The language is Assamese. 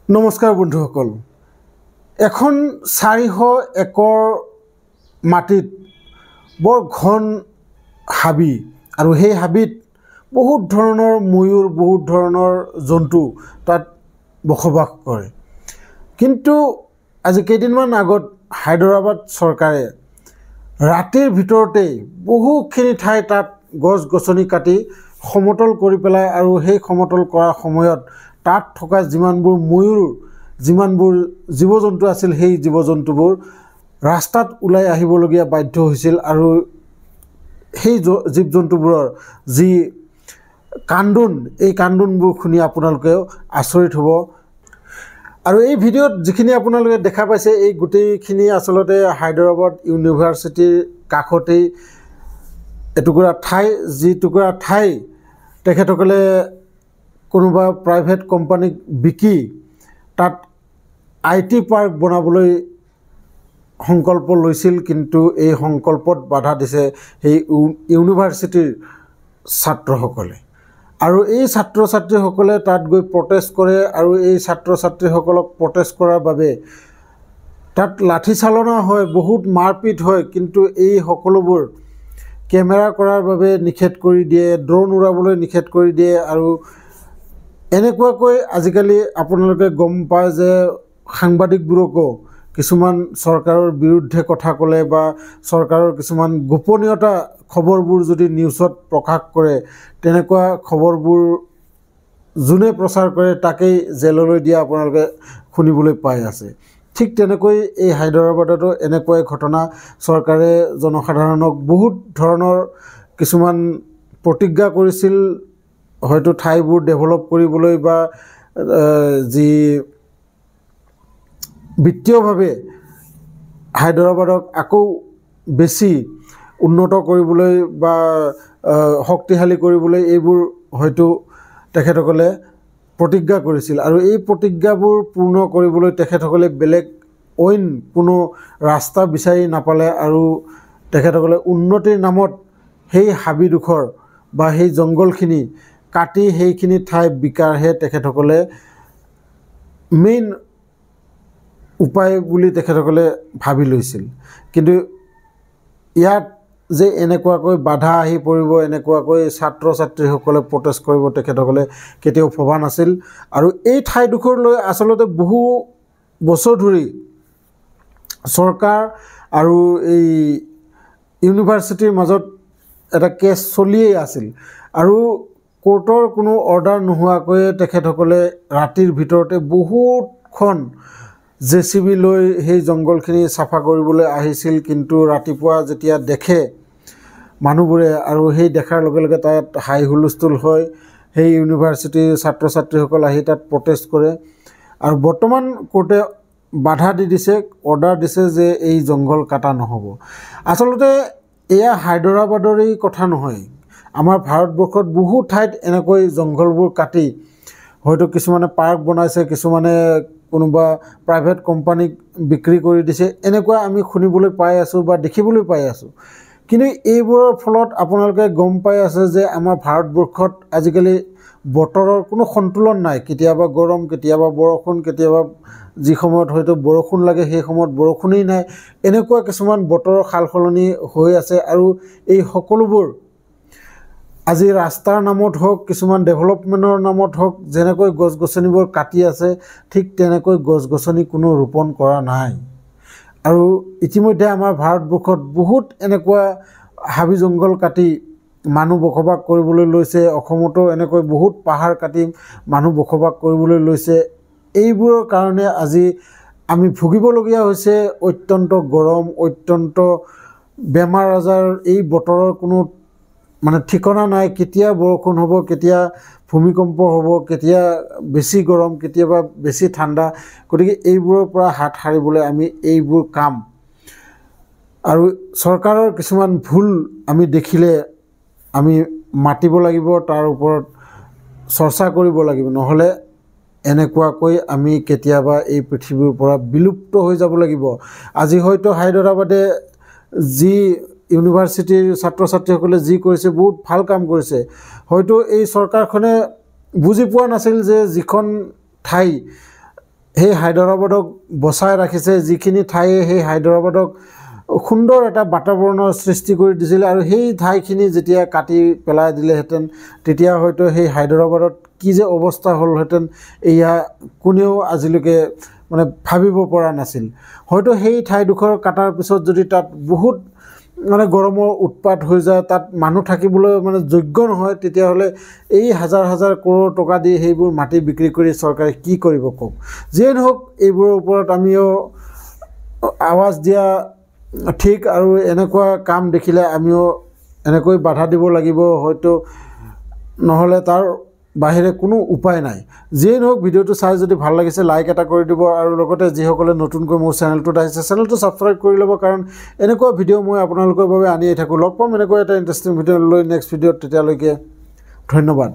নমস্কাৰ বন্ধুসকল। এখন 400 একৰ মাটিত বৰ ঘন হাবি আৰু সেই হাবিত বহুত ধৰণৰ ময়ূৰ বহুত ধৰণৰ জন্তু তাত বসবাস কৰে। কিন্তু আজি কেইদিনমান আগত হায়দৰাবাদ চৰকাৰে ৰাতিৰ ভিতৰতে বহুখিনি ঠাই তাত গছ-গছনি কাটি সমতল কৰি পেলাই আৰু সেই সমতল কৰাৰ সময়ত তাত থকা যিমানবোৰ ময়ূৰ যিমানবোৰ জীৱ-জন্তু আছিল সেই জীৱ-জন্তুবোৰ ৰাস্তাত ওলাই আহিবলগীয়া বাধ্য হৈছিল আৰু সেই জীৱ-জন্তুবোৰৰ যি কান্দোন এই কান্দোনবোৰ শুনি আপোনালোকেও আচৰিত হ'ব। আৰু এই ভিডিঅ'ত যিখিনি আপোনালোকে দেখা পাইছে এই গোটেইখিনি আচলতে হায়দৰাবাদ ইউনিভাৰ্চিটিৰ কাষতেই এটুকুৰা ঠাই, যি টুকুৰা ঠাই তেখেতসকলে কোনোবা প্ৰাইভেট কোম্পানীক বিকি তাত IT পাৰ্ক বনাবলৈ সংকল্প লৈছিল, কিন্তু এই সংকল্পত বাধা দিছে সেই ইউনিভাৰ্চিটিৰ ছাত্ৰসকলে। আৰু এই ছাত্ৰ-ছাত্ৰীসকলে তাত গৈ প্ৰটেষ্ট কৰে আৰু এই ছাত্ৰ-ছাত্ৰীসকলক প্ৰটেষ্ট কৰাৰ বাবে তাত লাঠি চালনা হয়, বহুত মাৰপিট হয়, কিন্তু এই সকলোবোৰ কেমেৰা কৰাৰ বাবে নিষেধ কৰি দিয়ে, ড্ৰোন উৰাবলৈ নিষেধ কৰি দিয়ে। আৰু এনেকুৱাকৈ আজিকালি আপোনালোকে গম পায় যে সাংবাদিকবোৰকো কিছুমান চৰকাৰৰ বিৰুদ্ধে কথা ক'লে বা চৰকাৰৰ কিছুমান গোপনীয়তা খবৰবোৰ যদি নিউজত প্ৰকাশ কৰে তেনেকুৱা খবৰবোৰ যোনে প্ৰচাৰ কৰে তাকেই জেললৈ দিয়া আপোনালোকে শুনিবলৈ পাই আছে। ঠিক তেনেকৈ এই হায়দৰাবাদতো এনেকুৱাই ঘটনা। চৰকাৰে জনসাধাৰণক বহুত ধৰণৰ কিছুমান প্ৰতিজ্ঞা কৰিছিল, হয়তো ঠাইবোৰ ডেভেলপ কৰিবলৈ বা যি বিত্তীয়ভাৱে হায়দৰাবাদক আকৌ বেছি উন্নত কৰিবলৈ বা শক্তিশালী কৰিবলৈ এইবোৰ হয়তো তেখেতসকলে প্ৰতিজ্ঞা কৰিছিল। আৰু এই প্ৰতিজ্ঞাবোৰ পূৰ্ণ কৰিবলৈ তেখেতসকলে বেলেগ অইন কোনো ৰাস্তা বিচাৰি নাপালে আৰু তেখেতসকলে উন্নতিৰ নামত সেই হাবিডোখৰ বা সেই জংঘলখিনি কাটি সেইখিনি ঠাই বিকাৰহে তেখেতসকলে মেইন উপায় বুলি তেখেতসকলে ভাবি লৈছিল। কিন্তু ইয়াত যে এনেকুৱাকৈ বাধা আহি পৰিব, এনেকুৱাকৈ ছাত্ৰ-ছাত্ৰীসকলে প্ৰটেষ্ট কৰিব তেখেতসকলে কেতিয়াও ভবা নাছিল। আৰু এই ঠাইডোখৰলৈ আচলতে বহু বছৰ ধৰি চৰকাৰ আৰু এই ইউনিভাৰ্চিটিৰ মাজত এটা কেছ চলিয়েই আছিল আৰু কোৰ্টৰ কোনো অৰ্ডাৰ নোহোৱাকৈয়ে তেখেতসকলে ৰাতিৰ ভিতৰতে বহুতখন JCB লৈ সেই জংঘলখিনি চাফা কৰিবলৈ আহিছিল। কিন্তু ৰাতিপুৱা যেতিয়া দেখে মানুহবোৰে আৰু সেই দেখাৰ লগে লগে তাত হাই হুলস্থুল হয়, সেই ইউনিভাৰ্চিটিৰ ছাত্ৰ-ছাত্ৰীসকল আহি তাত প্ৰটেষ্ট কৰে আৰু বৰ্তমান কোৰ্টে বাধা দি দিছে, অৰ্ডাৰ দিছে যে এই জংঘল কাটা নহ'ব। আচলতে এয়া হায়দৰাবাদৰেই কথা নহয়, আমাৰ ভাৰতবৰ্ষত বহু ঠাইত এনেকৈ জংঘলবোৰ কাটি হয়তো কিছুমানে পাৰ্ক বনাইছে, কিছুমানে কোনোবা প্ৰাইভেট কোম্পানীক বিক্ৰী কৰি দিছে, এনেকুৱা আমি শুনিবলৈ পাই আছোঁ বা দেখিবলৈ পাই আছোঁ। কিন্তু এইবোৰৰ ফলত আপোনালোকে গম পাই আছে যে আমাৰ ভাৰতবৰ্ষত আজিকালি বতৰৰ কোনো সন্তুলন নাই। কেতিয়াবা গৰম, কেতিয়াবা বৰষুণ, কেতিয়াবা যি সময়ত হয়তো বৰষুণ লাগে সেই সময়ত বৰষুণেই নাই। এনেকুৱা কিছুমান বতৰৰ সাল সলনি হৈ আছে আৰু এই সকলোবোৰ আজি ৰাস্তাৰ নামত হওক, কিছুমান ডেভেলপমেণ্টৰ নামত হওক, যেনেকৈ গছ-গছনিবোৰ কাটি আছে ঠিক তেনেকৈ গছ-গছনি কোনো ৰোপণ কৰা নাই। আৰু ইতিমধ্যে আমাৰ ভাৰতবৰ্ষত বহুত এনেকুৱা হাবি জংঘল কাটি মানুহ বসবাস কৰিবলৈ লৈছে। অসমতো এনেকৈ বহুত পাহাৰ কাটি মানুহ বসবাস কৰিবলৈ লৈছে। এইবোৰৰ কাৰণে আজি আমি ভুগিবলগীয়া হৈছে অত্যন্ত গৰম, অত্যন্ত বেমাৰ আজাৰ। এই বতৰৰ কোনো ঠিকনা নাই, কেতিয়া বৰষুণ হ'ব, কেতিয়া ভূমিকম্প হ'ব, কেতিয়া বেছি গৰম, কেতিয়াবা বেছি ঠাণ্ডা। গতিকে এইবোৰৰ পৰা হাত সাৰিবলৈ আমি এইবোৰ কাম আৰু চৰকাৰৰ কিছুমান ভুল আমি দেখিলে আমি মাতিব লাগিব, তাৰ ওপৰত চৰ্চা কৰিব লাগিব, নহ'লে এনেকুৱাকৈ আমি কেতিয়াবা এই পৃথিৱীৰ পৰা বিলুপ্ত হৈ যাব লাগিব। আজি হয়তো হায়দৰাবাদে যি ইউনিভাৰ্চিটিৰ ছাত্ৰ-ছাত্ৰীসকলে যি কৰিছে বহুত ভাল কাম কৰিছে। হয়তো এই চৰকাৰখনে বুজি পোৱা নাছিল যে যিখন ঠাই সেই হায়দৰাবাদক বচাই ৰাখিছে, যিখিনি ঠাইয়ে সেই হায়দৰাবাদক সুন্দৰ এটা বাতাবৰণৰ সৃষ্টি কৰি দিছিলে। আৰু সেই ঠাইখিনি যেতিয়া কাটি পেলাই দিলেহেঁতেন তেতিয়া হয়তো সেই হায়দৰাবাদত কি যে অৱস্থা হ'লহেঁতেন এয়া কোনেও আজিলৈকে মানে ভাবিব পৰা নাছিল। হয়তো সেই ঠাইডোখৰ কাটাৰ পিছত যদি তাত বহুত মানে গৰমৰ উৎপাত হৈ যায়, তাত মানুহ থাকিবলৈ মানে যোগ্য নহয়, তেতিয়াহ'লে এই হাজাৰ হাজাৰ কৰোৰ টকা দি সেইবোৰ মাটি বিক্ৰী কৰি চৰকাৰে কি কৰিব কওক। যিয়ে নহওক এইবোৰৰ ওপৰত আমিও আৱাজ দিয়া ঠিক, আৰু এনেকুৱা কাম দেখিলে আমিও এনেকৈ বাধা দিব লাগিব হয়তো, নহ'লে তাৰ বাহিৰে কোনো উপায় নাই। যিয়ে নহওক ভিডিঅ'টো চাই যদি ভাল লাগিছে লাইক এটা কৰি দিব, আৰু লগতে যিসকলে নতুনকৈ মোৰ চেনেলটোত আহিছে চেনেলটো ছাবস্ক্ৰাইব কৰি ল'ব, কাৰণ এনেকুৱা ভিডিঅ' মই আপোনালোকৰ বাবে আনিয়ে থাকোঁ। লগ পাম এনেকুৱা এটা ইণ্টাৰেষ্টিং ভিডিঅ' লৈ নেক্সট ভিডিঅ'ত, তেতিয়ালৈকে ধন্যবাদ।